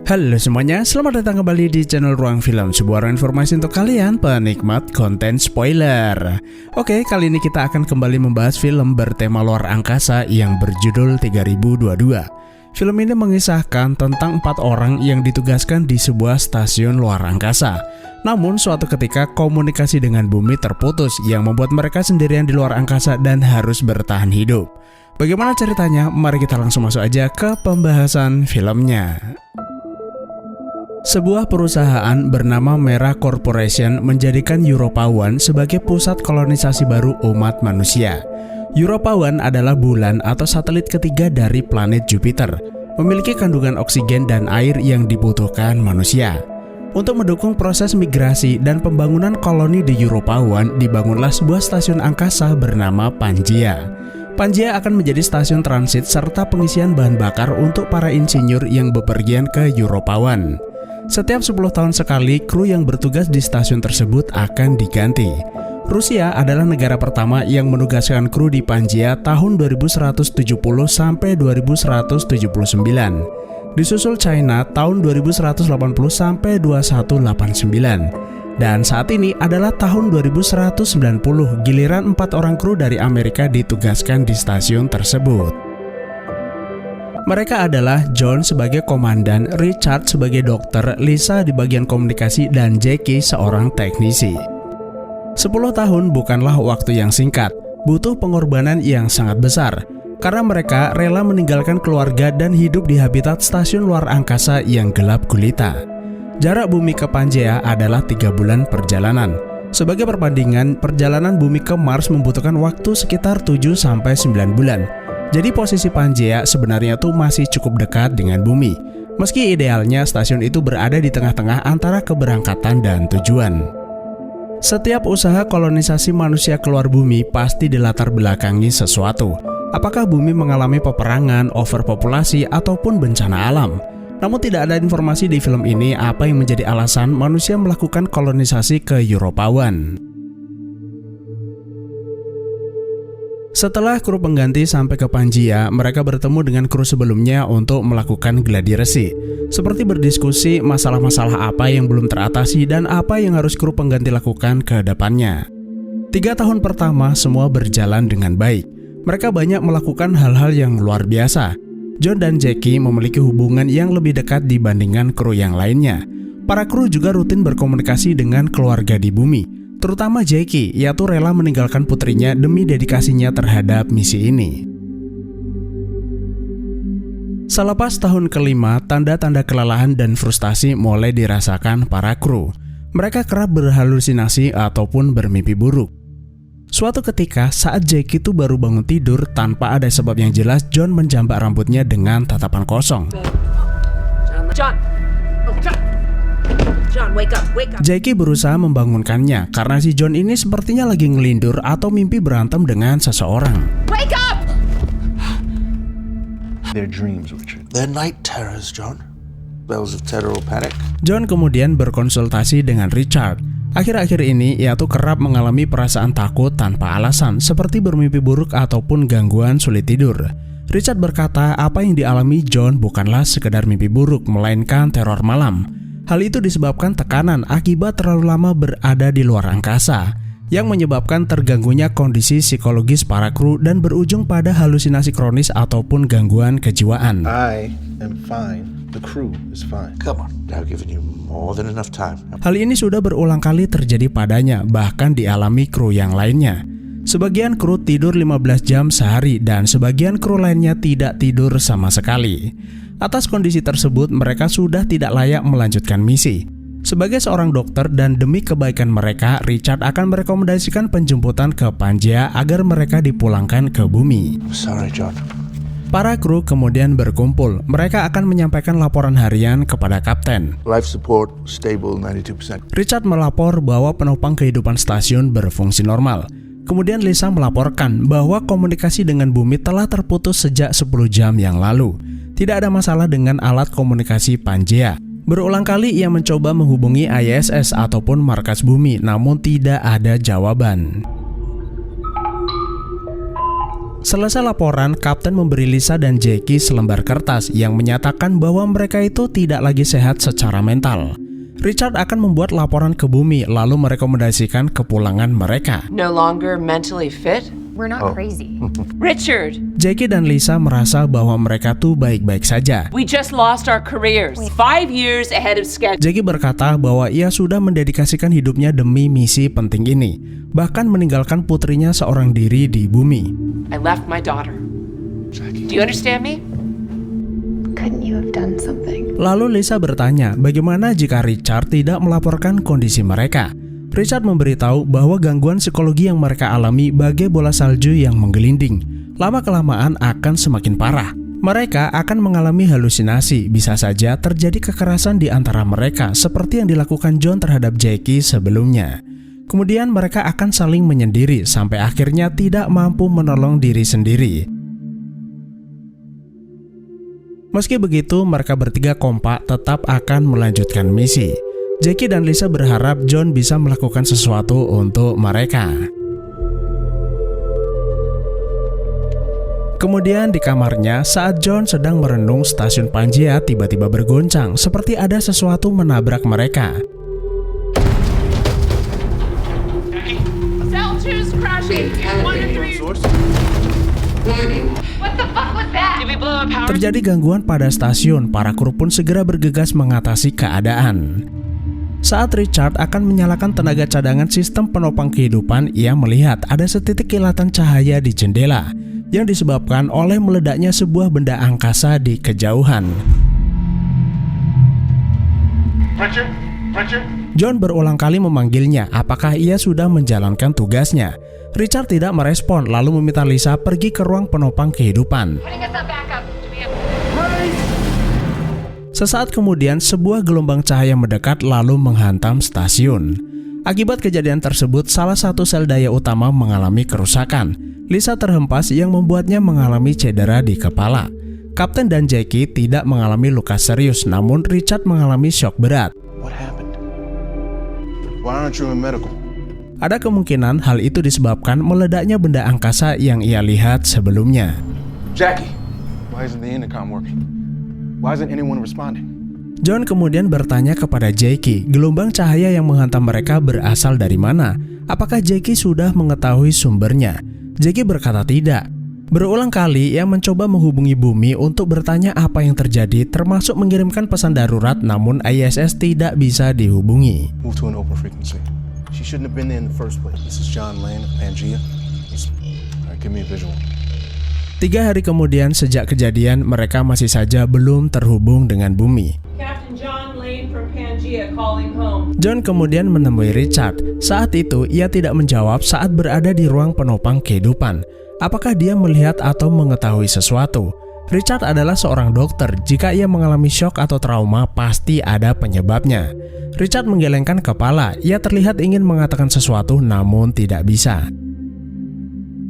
Halo semuanya, selamat datang kembali di channel Ruang Film, sebuah ruang informasi untuk kalian penikmat konten spoiler. Oke, kali ini kita akan kembali membahas film bertema luar angkasa yang berjudul 3022. Film ini mengisahkan tentang 4 orang yang ditugaskan di sebuah stasiun luar angkasa. Namun suatu ketika komunikasi dengan bumi terputus yang membuat mereka sendirian di luar angkasa dan harus bertahan hidup. Bagaimana ceritanya? Mari kita langsung masuk aja ke pembahasan filmnya. Sebuah perusahaan bernama Mera Corporation menjadikan Europa One sebagai pusat kolonisasi baru umat manusia. Europa One adalah bulan atau satelit ketiga dari planet Jupiter, memiliki kandungan oksigen dan air yang dibutuhkan manusia. Untuk mendukung proses migrasi dan pembangunan koloni di Europa One, dibangunlah sebuah stasiun angkasa bernama Pangea. Pangea akan menjadi stasiun transit serta pengisian bahan bakar untuk para insinyur yang bepergian ke Europa One. Setiap 10 tahun sekali, kru yang bertugas di stasiun tersebut akan diganti. Rusia adalah negara pertama yang menugaskan kru di Pangea tahun 2170 sampai 2179. Disusul China tahun 2180 sampai 2189. Dan saat ini adalah tahun 2190, giliran 4 orang kru dari Amerika ditugaskan di stasiun tersebut. Mereka adalah John sebagai komandan, Richard sebagai dokter, Lisa di bagian komunikasi, dan Jackie seorang teknisi. 10 tahun bukanlah waktu yang singkat, butuh pengorbanan yang sangat besar, karena mereka rela meninggalkan keluarga dan hidup di habitat stasiun luar angkasa yang gelap gulita. Jarak bumi ke Pangea adalah 3 bulan perjalanan. Sebagai perbandingan, perjalanan bumi ke Mars membutuhkan waktu sekitar 7-9 bulan. Jadi posisi Pangea sebenarnya tuh masih cukup dekat dengan bumi, meski idealnya stasiun itu berada di tengah-tengah antara keberangkatan dan tujuan. Setiap usaha kolonisasi manusia keluar bumi pasti dilatar belakangi sesuatu. Apakah bumi mengalami peperangan, overpopulasi, ataupun bencana alam? Namun tidak ada informasi di film ini apa yang menjadi alasan manusia melakukan kolonisasi ke Europa One. Setelah kru pengganti sampai ke Pangea, mereka bertemu dengan kru sebelumnya untuk melakukan gladi resi, seperti berdiskusi masalah-masalah apa yang belum teratasi dan apa yang harus kru pengganti lakukan ke depannya. 3 tahun pertama semua berjalan dengan baik. Mereka banyak melakukan hal-hal yang luar biasa. John dan Jackie memiliki hubungan yang lebih dekat dibandingkan kru yang lainnya. Para kru juga rutin berkomunikasi dengan keluarga di bumi, terutama Jackie, yaitu rela meninggalkan putrinya demi dedikasinya terhadap misi ini. Selepas tahun kelima, tanda-tanda kelelahan dan frustasi mulai dirasakan para kru. Mereka kerap berhalusinasi ataupun bermimpi buruk. Suatu ketika, saat Jackie itu baru bangun tidur tanpa ada sebab yang jelas, John menjambak rambutnya dengan tatapan kosong. John, wake up. Jackie berusaha membangunkannya karena si John ini sepertinya lagi ngelindur atau mimpi berantem dengan seseorang. Wake up! Their dreams, Richard. They're night terrors, John. Spells of terror or panic. John kemudian berkonsultasi dengan Richard. Akhir-akhir ini ia tuh kerap mengalami perasaan takut tanpa alasan, seperti bermimpi buruk ataupun gangguan sulit tidur. Richard berkata apa yang dialami John bukanlah sekedar mimpi buruk, melainkan teror malam. Hal itu disebabkan tekanan akibat terlalu lama berada di luar angkasa, yang menyebabkan terganggunya kondisi psikologis para kru dan berujung pada halusinasi kronis ataupun gangguan kejiwaan. I am fine. The crew is fine. Come on, I've given you more than enough time. Hal ini sudah berulang kali terjadi padanya, bahkan dialami kru yang lainnya. Sebagian kru tidur 15 jam sehari dan sebagian kru lainnya tidak tidur sama sekali. Atas kondisi tersebut, mereka sudah tidak layak melanjutkan misi. Sebagai seorang dokter dan demi kebaikan mereka, Richard akan merekomendasikan penjemputan ke Pangea agar mereka dipulangkan ke bumi. Sorry, John. Para kru kemudian berkumpul. Mereka akan menyampaikan laporan harian kepada kapten. Life support stable 92%. Richard melapor bahwa penopang kehidupan stasiun berfungsi normal. Kemudian Lisa melaporkan bahwa komunikasi dengan bumi telah terputus sejak 10 jam yang lalu. Tidak ada masalah dengan alat komunikasi Pangea. Berulang kali ia mencoba menghubungi ISS ataupun markas bumi, namun tidak ada jawaban. Selesai laporan, Kapten memberi Lisa dan Jackie selembar kertas yang menyatakan bahwa mereka itu tidak lagi sehat secara mental. Richard akan membuat laporan ke bumi lalu merekomendasikan kepulangan mereka. No longer mentally fit? We're not crazy. Richard, Jackie dan Lisa merasa bahwa mereka tuh baik-baik saja. we just lost our careers. 5 years ahead of schedule. Jackie berkata bahwa ia sudah mendedikasikan hidupnya demi misi penting ini, bahkan meninggalkan putrinya seorang diri di bumi. I left my daughter. Jackie. Do you understand me? Couldn't you have done something? Lalu Lisa bertanya bagaimana jika Richard tidak melaporkan kondisi mereka. Richard memberitahu bahwa gangguan psikologi yang mereka alami bagai bola salju yang menggelinding. Lama-kelamaan akan semakin parah. Mereka akan mengalami halusinasi, bisa saja terjadi kekerasan di antara mereka seperti yang dilakukan John terhadap Jackie sebelumnya. Kemudian mereka akan saling menyendiri sampai akhirnya tidak mampu menolong diri sendiri. Meski begitu, mereka bertiga kompak tetap akan melanjutkan misi. Jackie dan Lisa berharap John bisa melakukan sesuatu untuk mereka. Kemudian di kamarnya, saat John sedang merenung, stasiun Pangea tiba-tiba bergoncang seperti ada sesuatu menabrak mereka. Cell 2's crashing. 1 to 3. What the fuck was that? Did we blow up power? Terjadi gangguan pada stasiun, para kru pun segera bergegas mengatasi keadaan. Saat Richard akan menyalakan tenaga cadangan sistem penopang kehidupan, ia melihat ada setitik kilatan cahaya di jendela yang disebabkan oleh meledaknya sebuah benda angkasa di kejauhan. Richard? John berulang kali memanggilnya apakah ia sudah menjalankan tugasnya. Richard tidak merespon lalu meminta Lisa pergi ke ruang penopang kehidupan. Putting us on backup. Do we have... Sesaat kemudian, sebuah gelombang cahaya mendekat lalu menghantam stasiun. Akibat kejadian tersebut, salah satu sel daya utama mengalami kerusakan. Lisa terhempas yang membuatnya mengalami cedera di kepala. Kapten dan Jackie tidak mengalami luka serius, namun Richard mengalami syok berat. What happened? Why aren't you in medical? Ada kemungkinan hal itu disebabkan meledaknya benda angkasa yang ia lihat sebelumnya. Jackie! Why isn't the intercom working? Why isn't anyone responding? John kemudian bertanya kepada Jackie, gelombang cahaya yang menghantam mereka berasal dari mana? Apakah Jackie sudah mengetahui sumbernya? Jackie berkata tidak. Berulang kali ia mencoba menghubungi bumi untuk bertanya apa yang terjadi, termasuk mengirimkan pesan darurat, namun ISS tidak bisa dihubungi. Move to an open frequency. She shouldn't have been there in the first place. This is John Lane of Pangea. Alright, give me a visual. 3 hari kemudian sejak kejadian, mereka masih saja belum terhubung dengan bumi. Captain John Lane from Pangea calling home. John kemudian menemui Richard. Saat itu ia tidak menjawab saat berada di ruang penopang kehidupan. Apakah dia melihat atau mengetahui sesuatu? Richard adalah seorang dokter. Jika ia mengalami syok atau trauma, pasti ada penyebabnya. Richard menggelengkan kepala. Ia terlihat ingin mengatakan sesuatu namun tidak bisa.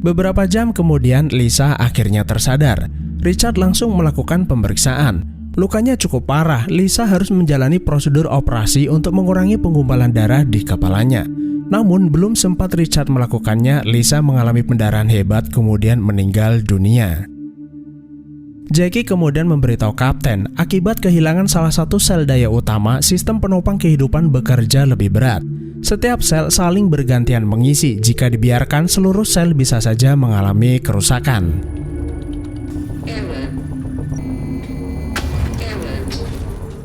Beberapa jam kemudian, Lisa akhirnya tersadar. Richard langsung melakukan pemeriksaan. Lukanya cukup parah. Lisa harus menjalani prosedur operasi untuk mengurangi penggumpalan darah di kepalanya. Namun belum sempat Richard melakukannya, Lisa mengalami pendarahan hebat kemudian meninggal dunia. Jackie kemudian memberitahu Kapten, akibat kehilangan salah satu sel daya utama, sistem penopang kehidupan bekerja lebih berat. Setiap sel saling bergantian mengisi. Jika dibiarkan, seluruh sel bisa saja mengalami kerusakan.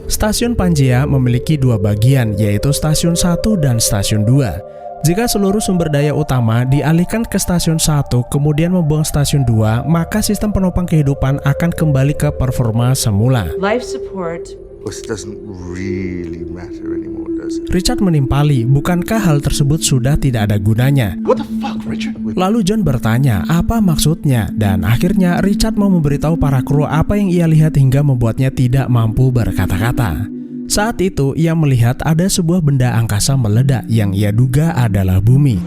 Stasiun Pangea memiliki 2 bagian, yaitu Stasiun 1 dan Stasiun 2. Jika seluruh sumber daya utama dialihkan ke Stasiun 1 kemudian membuang Stasiun 2, maka sistem penopang kehidupan akan kembali ke performa semula. Life support. This doesn't really matter anymore, does it? Richard menimpali, bukankah hal tersebut sudah tidak ada gunanya? What the fuck, Richard? Lalu John bertanya, apa maksudnya? Dan akhirnya Richard mau memberitahu para kru apa yang ia lihat hingga membuatnya tidak mampu berkata-kata. Saat itu ia melihat ada sebuah benda angkasa meledak yang ia duga adalah bumi.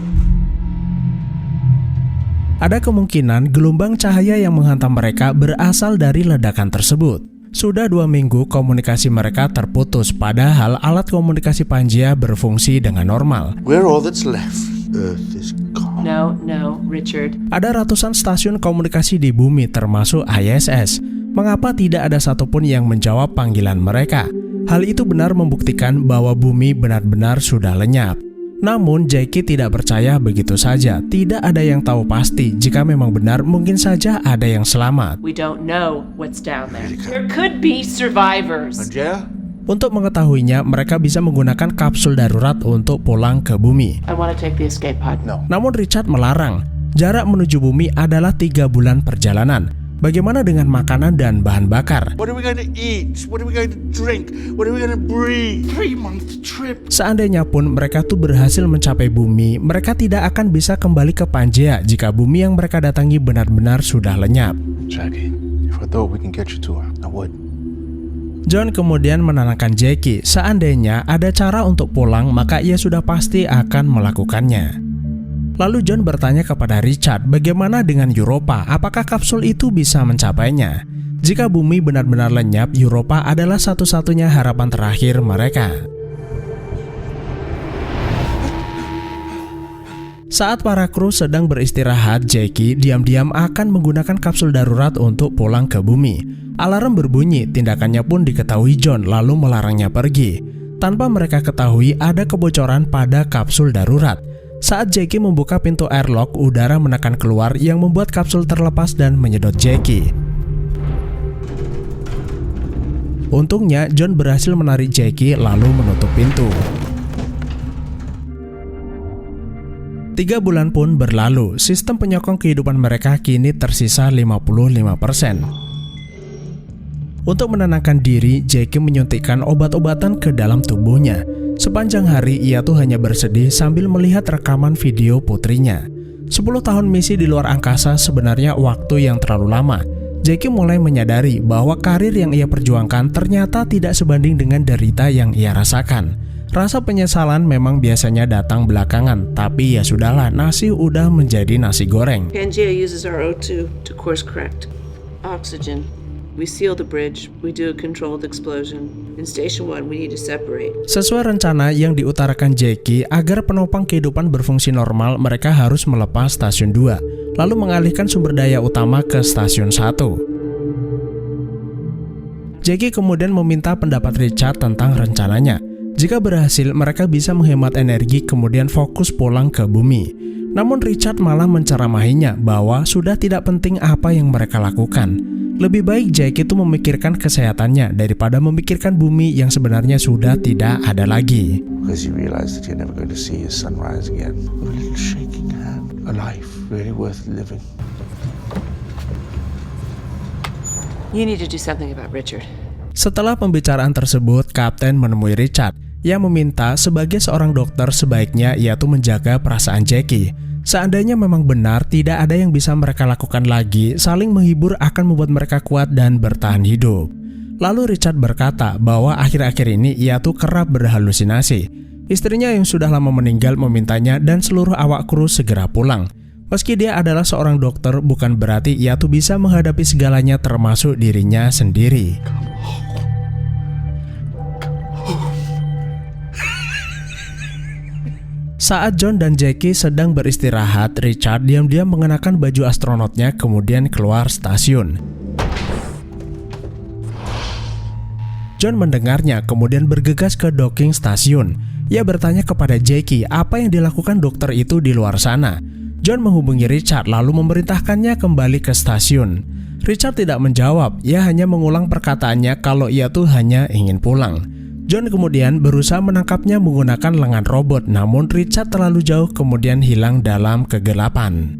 Ada kemungkinan gelombang cahaya yang menghantam mereka berasal dari ledakan tersebut. Sudah 2 minggu komunikasi mereka terputus, padahal alat komunikasi Pangea berfungsi dengan normal. We're all that's left. Earth is gone. No, Richard. Ada ratusan stasiun komunikasi di bumi termasuk ISS. Mengapa tidak ada satupun yang menjawab panggilan mereka? Hal itu benar membuktikan bahwa bumi benar-benar sudah lenyap. Namun Jackie tidak percaya begitu saja. Tidak ada yang tahu pasti. Jika memang benar, mungkin saja ada yang selamat. We don't know what's down there. There could be survivors. Pangea? Untuk mengetahuinya, mereka bisa menggunakan kapsul darurat untuk pulang ke bumi. I want to take the escape pod. No. Namun Richard melarang. Jarak menuju bumi adalah 3 bulan perjalanan. Bagaimana dengan makanan dan bahan bakar? What are we going to eat? What are we going to drink? What are we going to breathe? 3-month trip. Seandainya pun mereka tuh berhasil mencapai bumi, mereka tidak akan bisa kembali ke Pangea jika bumi yang mereka datangi benar-benar sudah lenyap. Jackie, if I thought we can get you to her, I would. John kemudian menenangkan Jackie, seandainya ada cara untuk pulang maka ia sudah pasti akan melakukannya. Lalu John bertanya kepada Richard bagaimana dengan Europa, apakah kapsul itu bisa mencapainya? Jika bumi benar-benar lenyap, Europa adalah satu-satunya harapan terakhir mereka. Saat para kru sedang beristirahat, Jackie diam-diam akan menggunakan kapsul darurat untuk pulang ke bumi. Alarm berbunyi, tindakannya pun diketahui John lalu melarangnya pergi. Tanpa mereka ketahui ada kebocoran pada kapsul darurat. Saat Jackie membuka pintu airlock, udara menekan keluar yang membuat kapsul terlepas dan menyedot Jackie. Untungnya, John berhasil menarik Jackie lalu menutup pintu. 3 bulan pun berlalu, sistem penyokong kehidupan mereka kini tersisa 55%. Untuk menenangkan diri, Jackie menyuntikkan obat-obatan ke dalam tubuhnya. Sepanjang hari ia tuh hanya bersedih sambil melihat rekaman video putrinya. 10 tahun misi di luar angkasa sebenarnya waktu yang terlalu lama. Jackie mulai menyadari bahwa karir yang ia perjuangkan ternyata tidak sebanding dengan derita yang ia rasakan. Rasa penyesalan memang biasanya datang belakangan, tapi ya sudahlah, nasi udah menjadi nasi goreng. Pangea uses our O2 to course correct. Oxygen. We seal the bridge. We do a controlled explosion. In Station 1, we need to separate. Sesuai rencana yang diutarakan Jackie, agar penopang kehidupan berfungsi normal, mereka harus melepas Stasiun 2, lalu mengalihkan sumber daya utama ke Stasiun 1. Jackie kemudian meminta pendapat Richard tentang rencananya. Jika berhasil, mereka bisa menghemat energi kemudian fokus pulang ke bumi. Namun Richard malah menceramahinya bahwa sudah tidak penting apa yang mereka lakukan. Lebih baik Jackie itu memikirkan kesehatannya daripada memikirkan bumi yang sebenarnya sudah tidak ada lagi. Because you realize that you're never going to see your sunrise again. With a little shaking hand. A life really worth living. You need to do something about Richard. Setelah pembicaraan tersebut, Kapten menemui Richard yang meminta sebagai seorang dokter sebaiknya ia tuh menjaga perasaan Jackie. Seandainya memang benar tidak ada yang bisa mereka lakukan lagi, saling menghibur akan membuat mereka kuat dan bertahan hidup. Lalu Richard berkata bahwa akhir-akhir ini ia tuh kerap berhalusinasi. Istrinya yang sudah lama meninggal memintanya dan seluruh awak kru segera pulang. Meski dia adalah seorang dokter, bukan berarti ia tuh bisa menghadapi segalanya termasuk dirinya sendiri. Saat John dan Jackie sedang beristirahat, Richard diam-diam mengenakan baju astronotnya kemudian keluar stasiun. John mendengarnya kemudian bergegas ke docking stasiun. Ia bertanya kepada Jackie apa yang dilakukan dokter itu di luar sana. John menghubungi Richard lalu memerintahkannya kembali ke stasiun. Richard tidak menjawab, ia hanya mengulang perkataannya kalau ia tuh hanya ingin pulang. John kemudian berusaha menangkapnya menggunakan lengan robot, namun Richard terlalu jauh kemudian hilang dalam kegelapan.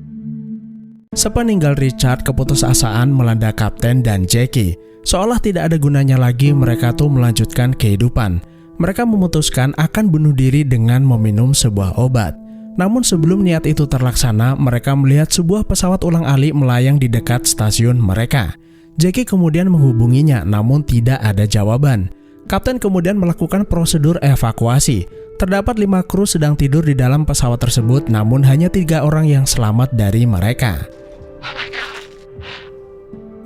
Sepeninggal Richard, keputusasaan melanda Kapten dan Jackie. Seolah tidak ada gunanya lagi mereka tuh melanjutkan kehidupan. Mereka memutuskan akan bunuh diri dengan meminum sebuah obat. Namun sebelum niat itu terlaksana, mereka melihat sebuah pesawat ulang-alik melayang di dekat stasiun mereka. Jackie kemudian menghubunginya, namun tidak ada jawaban. Kapten kemudian melakukan prosedur evakuasi. Terdapat 5 kru sedang tidur di dalam pesawat tersebut, namun hanya 3 orang yang selamat dari mereka.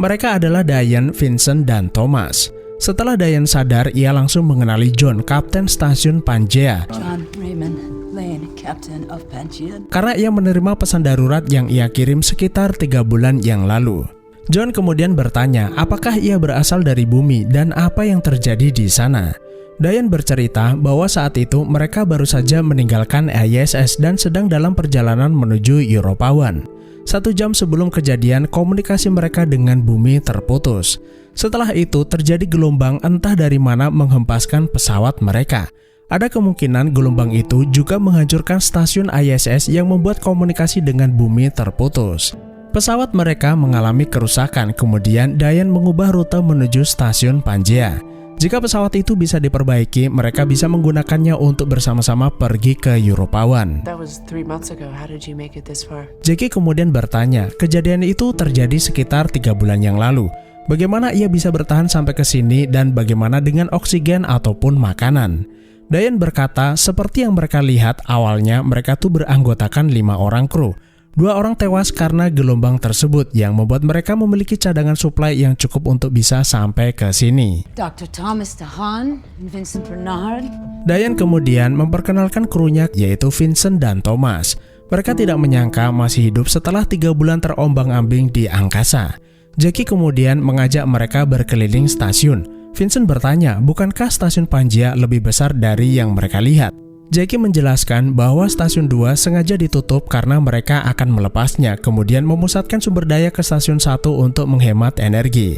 Mereka adalah Diane, Vincent, dan Thomas. Setelah Diane sadar, ia langsung mengenali John, Kapten Stasiun Pangea. John, Raymond, Lane, Captain of Pangea. karena ia menerima pesan darurat yang ia kirim sekitar 3 bulan yang lalu. John kemudian bertanya apakah ia berasal dari bumi dan apa yang terjadi di sana. Diane bercerita bahwa saat itu mereka baru saja meninggalkan ISS dan sedang dalam perjalanan menuju Europa One. 1 jam sebelum kejadian, komunikasi mereka dengan bumi terputus. Setelah itu terjadi gelombang entah dari mana menghempaskan pesawat mereka. Ada kemungkinan gelombang itu juga menghancurkan stasiun ISS yang membuat komunikasi dengan bumi terputus. Pesawat mereka mengalami kerusakan, kemudian Diane mengubah rute menuju stasiun Pangea. Jika pesawat itu bisa diperbaiki, mereka bisa menggunakannya untuk bersama-sama pergi ke Europa One. That was 3 months ago. How did you make it this far? Jackie kemudian bertanya, kejadian itu terjadi sekitar 3 bulan yang lalu. Bagaimana ia bisa bertahan sampai ke sini dan bagaimana dengan oksigen ataupun makanan? Diane berkata, seperti yang mereka lihat awalnya mereka tuh beranggotakan 5 orang kru. 2 orang tewas karena gelombang tersebut yang membuat mereka memiliki cadangan suplai yang cukup untuk bisa sampai ke sini. Dr. Thomas DeHaan and Vincent Bernard. Diane kemudian memperkenalkan krunya yaitu Vincent dan Thomas. Mereka tidak menyangka masih hidup setelah 3 bulan terombang-ambing di angkasa. Jackie kemudian mengajak mereka berkeliling stasiun. Vincent bertanya, bukankah stasiun Pangea lebih besar dari yang mereka lihat? Jackie menjelaskan bahwa stasiun 2 sengaja ditutup karena mereka akan melepasnya, kemudian memusatkan sumber daya ke stasiun 1 untuk menghemat energi.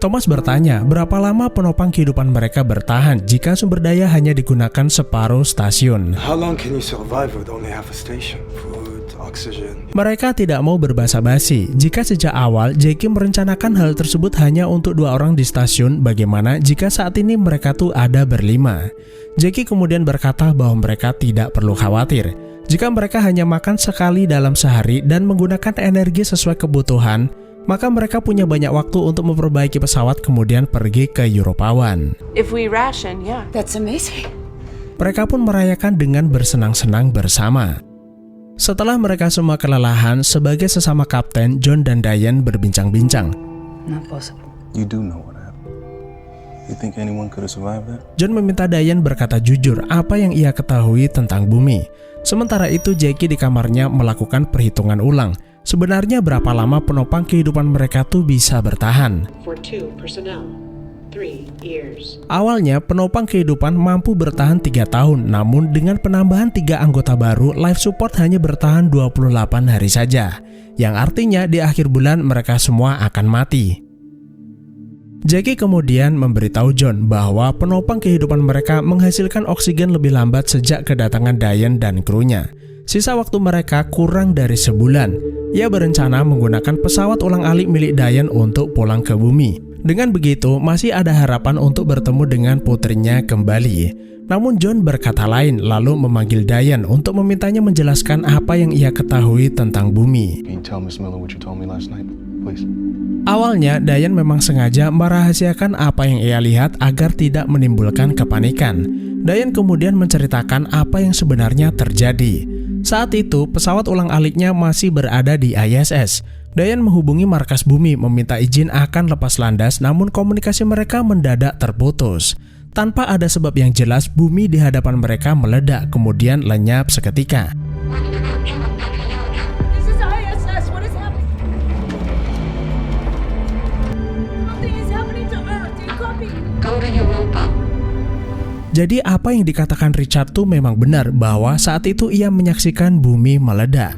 Thomas bertanya, berapa lama penopang kehidupan mereka bertahan jika sumber daya hanya digunakan separuh stasiun? How long can you survive with only half a station? Food, oxygen. Mereka tidak mau berbasa-basi. Jika sejak awal Jackie merencanakan hal tersebut hanya untuk 2 orang di stasiun, bagaimana jika saat ini mereka tuh ada berlima? Jackie kemudian berkata bahwa mereka tidak perlu khawatir. Jika mereka hanya makan sekali dalam sehari dan menggunakan energi sesuai kebutuhan, maka mereka punya banyak waktu untuk memperbaiki pesawat kemudian pergi ke Europa One. If we ration, yeah. That's amazing. Mereka pun merayakan dengan bersenang-senang bersama. Setelah mereka semua kelelahan, sebagai sesama kapten, John dan Diane berbincang-bincang. Not possible. You do know what happened. You think anyone could have survived that? John meminta Diane berkata jujur apa yang ia ketahui tentang bumi. Sementara itu Jackie di kamarnya melakukan perhitungan ulang. Sebenarnya berapa lama penopang kehidupan mereka tuh bisa bertahan? For 2 personnel, 3 years. Awalnya penopang kehidupan mampu bertahan 3 tahun, namun dengan penambahan 3 anggota baru, life support hanya bertahan 28 hari saja. Yang artinya di akhir bulan mereka semua akan mati. Jackie kemudian memberitahu John bahwa penopang kehidupan mereka menghasilkan oksigen lebih lambat sejak kedatangan Diane dan krunya. Sisa waktu mereka kurang dari sebulan. Ia berencana menggunakan pesawat ulang-alik milik Diane untuk pulang ke bumi. Dengan begitu, masih ada harapan untuk bertemu dengan putrinya kembali. Namun John berkata lain, lalu memanggil Diane untuk memintanya menjelaskan apa yang ia ketahui tentang bumi. Can you tell Miss Miller what you told me last night, please? Awalnya, Diane memang sengaja merahasiakan apa yang ia lihat agar tidak menimbulkan kepanikan. Diane kemudian menceritakan apa yang sebenarnya terjadi. Saat itu, pesawat ulang-aliknya masih berada di ISS. Diane menghubungi markas bumi meminta izin akan lepas landas, namun komunikasi mereka mendadak terputus. Tanpa ada sebab yang jelas, bumi di hadapan mereka meledak, kemudian lenyap seketika. This is ISS. What is happening? Something is happening to Earth. Do you copy? Go to Europa. Jadi apa yang dikatakan Richard tuh memang benar bahwa saat itu ia menyaksikan bumi meledak.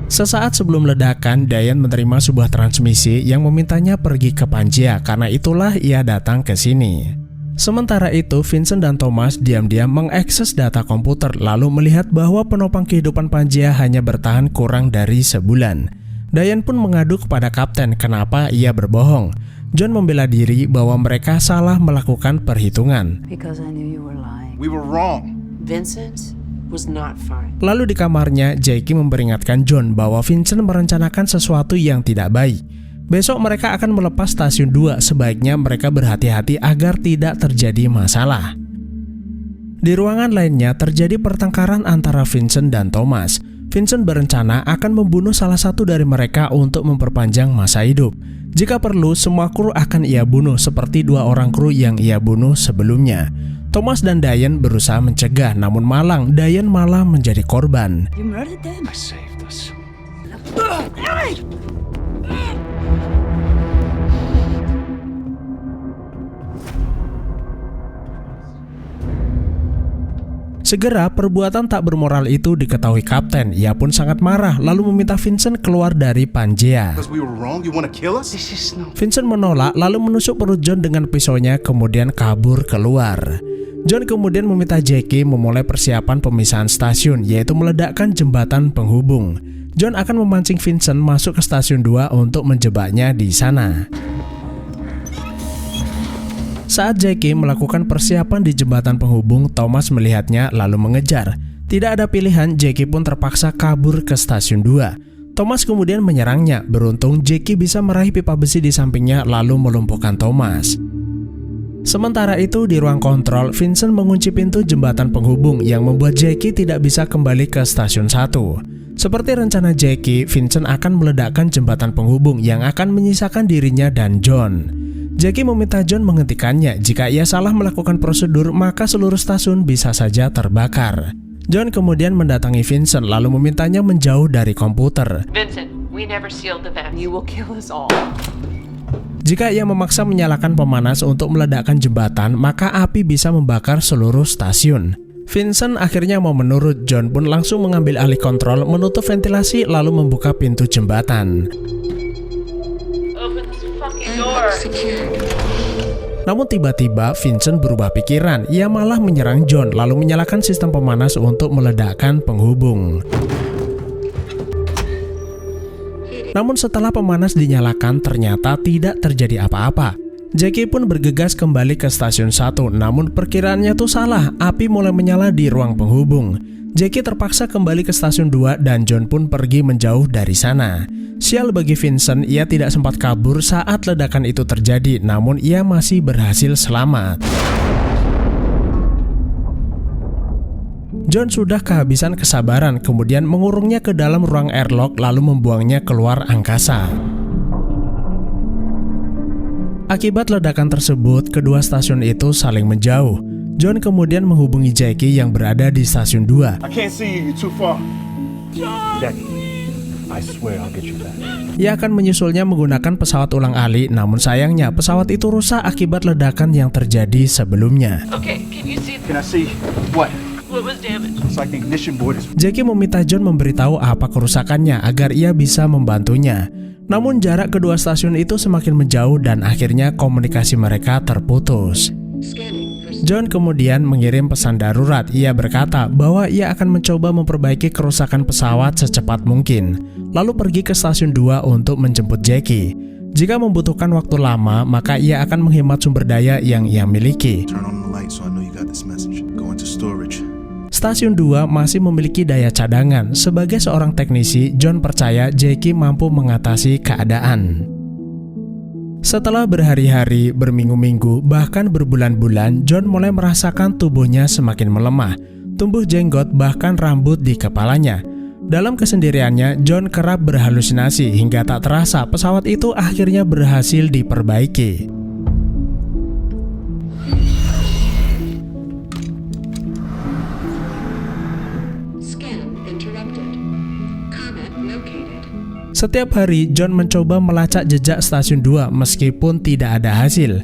Sesaat sebelum ledakan, Diane menerima sebuah transmisi yang memintanya pergi ke Pangea, karena itulah ia datang ke sini. Sementara itu, Vincent dan Thomas diam-diam mengakses data komputer lalu melihat bahwa penopang kehidupan Pangea hanya bertahan kurang dari sebulan. Diane pun mengadu kepada kapten kenapa ia berbohong. John membela diri bahwa mereka salah melakukan perhitungan. Because I knew you were lying. We were wrong. Vincent was not fine. Lalu di kamarnya, Jackie memperingatkan John bahwa Vincent merencanakan sesuatu yang tidak baik. Besok mereka akan melepas stasiun 2, sebaiknya mereka berhati-hati agar tidak terjadi masalah. Di ruangan lainnya terjadi pertengkaran antara Vincent dan Thomas. Vincent berencana akan membunuh salah satu dari mereka untuk memperpanjang masa hidup. Jika perlu, semua kru akan ia bunuh seperti 2 orang kru yang ia bunuh sebelumnya. Thomas dan Diane berusaha mencegah, namun malang Diane malah menjadi korban. You murdered them? I saved us. Segera perbuatan tak bermoral itu diketahui Kapten. Ia pun sangat marah lalu meminta Vincent keluar dari Pangea. Because we were wrong, you want to kill us? Vincent menolak lalu menusuk perut John dengan pisaunya kemudian kabur keluar. John kemudian meminta Jackie memulai persiapan pemisahan stasiun, yaitu meledakkan jembatan penghubung. John akan memancing Vincent masuk ke stasiun 2 untuk menjebaknya di sana. Saat Jackie melakukan persiapan di jembatan penghubung, Thomas melihatnya lalu mengejar. Tidak ada pilihan, Jackie pun terpaksa kabur ke stasiun 2. Thomas kemudian menyerangnya. Beruntung Jackie bisa meraih pipa besi di sampingnya lalu melumpuhkan Thomas. Sementara itu di ruang kontrol, Vincent mengunci pintu jembatan penghubung yang membuat Jackie tidak bisa kembali ke stasiun 1. Seperti rencana Jackie, Vincent akan meledakkan jembatan penghubung yang akan menyisakan dirinya dan John. Jackie meminta John menghentikannya. Jika ia salah melakukan prosedur, maka seluruh stasiun bisa saja terbakar. John kemudian mendatangi Vincent lalu memintanya menjauh dari komputer. Vincent, we never sealed the vent. You will kill us all. Jika ia memaksa menyalakan pemanas untuk meledakkan jembatan, maka api bisa membakar seluruh stasiun. Vincent akhirnya mau menurut. John pun langsung mengambil alih kontrol, menutup ventilasi lalu membuka pintu jembatan. Open this fucking door. Namun tiba-tiba Vincent berubah pikiran. Ia malah menyerang John lalu menyalakan sistem pemanas untuk meledakkan penghubung. Namun setelah pemanas dinyalakan, ternyata tidak terjadi apa-apa. Jackie pun bergegas kembali ke stasiun 1, namun perkiraannya tuh salah. Api mulai menyala di ruang penghubung. Jackie terpaksa kembali ke stasiun 2 dan John pun pergi menjauh dari sana. Sial bagi Vincent, ia tidak sempat kabur saat ledakan itu terjadi, namun ia masih berhasil selamat. John sudah kehabisan kesabaran, kemudian mengurungnya ke dalam ruang airlock lalu membuangnya keluar angkasa. Akibat ledakan tersebut, kedua stasiun itu saling menjauh. John kemudian menghubungi Jackie yang berada di stasiun 2. I can't see you, you're too far. Jackie, I swear I'll get you back. Ia akan menyusulnya menggunakan pesawat ulang-alik, namun sayangnya pesawat itu rusak akibat ledakan yang terjadi sebelumnya. Okay, can you see Can I see what? what was damaged? It's like the ignition board is... Jackie meminta John memberitahu apa kerusakannya agar ia bisa membantunya. Namun jarak kedua stasiun itu semakin menjauh dan akhirnya komunikasi mereka terputus. John kemudian mengirim pesan darurat. Ia berkata bahwa ia akan mencoba memperbaiki kerusakan pesawat secepat mungkin, lalu pergi ke stasiun 2 untuk menjemput Jackie. Jika membutuhkan waktu lama, maka ia akan menghemat sumber daya yang ia miliki. Turn on the light so I know you got this message. Go into storage. Stasiun 2 masih memiliki daya cadangan. Sebagai seorang teknisi, John percaya Jackie mampu mengatasi keadaan. Setelah berhari-hari, berminggu-minggu, bahkan berbulan-bulan, John mulai merasakan tubuhnya semakin melemah. Tumbuh jenggot bahkan rambut di kepalanya. Dalam kesendiriannya, John kerap berhalusinasi hingga tak terasa pesawat itu akhirnya berhasil diperbaiki. Setiap hari, John mencoba melacak jejak stasiun 2 meskipun tidak ada hasil.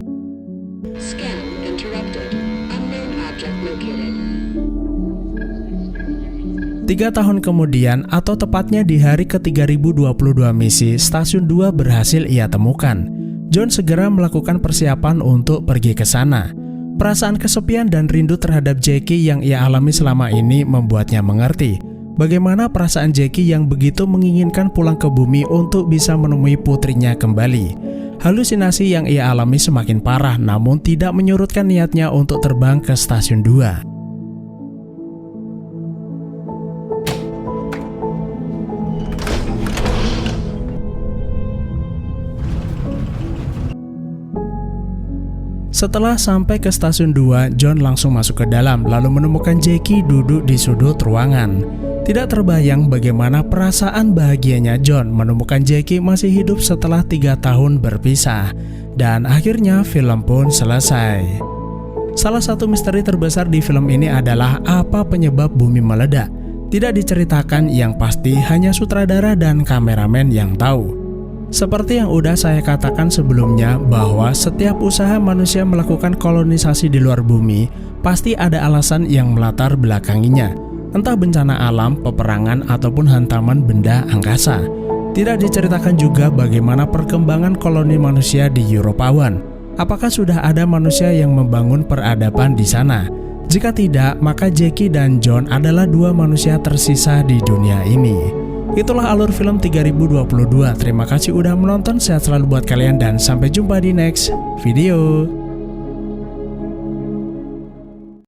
3 tahun kemudian, atau tepatnya di hari ke-3022 misi, stasiun 2 berhasil ia temukan. John segera melakukan persiapan untuk pergi ke sana. Perasaan kesepian dan rindu terhadap Jackie yang ia alami selama ini membuatnya mengerti bagaimana perasaan Jackie yang begitu menginginkan pulang ke bumi untuk bisa menemui putrinya kembali. Halusinasi yang ia alami semakin parah, namun tidak menyurutkan niatnya untuk terbang ke stasiun 2. Setelah sampai ke stasiun 2, John langsung masuk ke dalam lalu menemukan Jackie duduk di sudut ruangan. Tidak terbayang bagaimana perasaan bahagianya John menemukan Jackie masih hidup setelah 3 tahun berpisah. Dan akhirnya film pun selesai. Salah satu misteri terbesar di film ini adalah apa penyebab bumi meledak. Tidak diceritakan, yang pasti hanya sutradara dan kameramen yang tahu. Seperti yang udah saya katakan sebelumnya, bahwa setiap usaha manusia melakukan kolonisasi di luar bumi pasti ada alasan yang melatar belakanginya. Entah bencana alam, peperangan, ataupun hantaman benda angkasa. Tidak diceritakan juga bagaimana perkembangan koloni manusia di Europa One. Apakah sudah ada manusia yang membangun peradaban di sana? Jika tidak, maka Jackie dan John adalah 2 manusia tersisa di dunia ini. Itulah alur film 3022. Terima kasih udah menonton, sehat selalu buat kalian dan sampai jumpa di next video.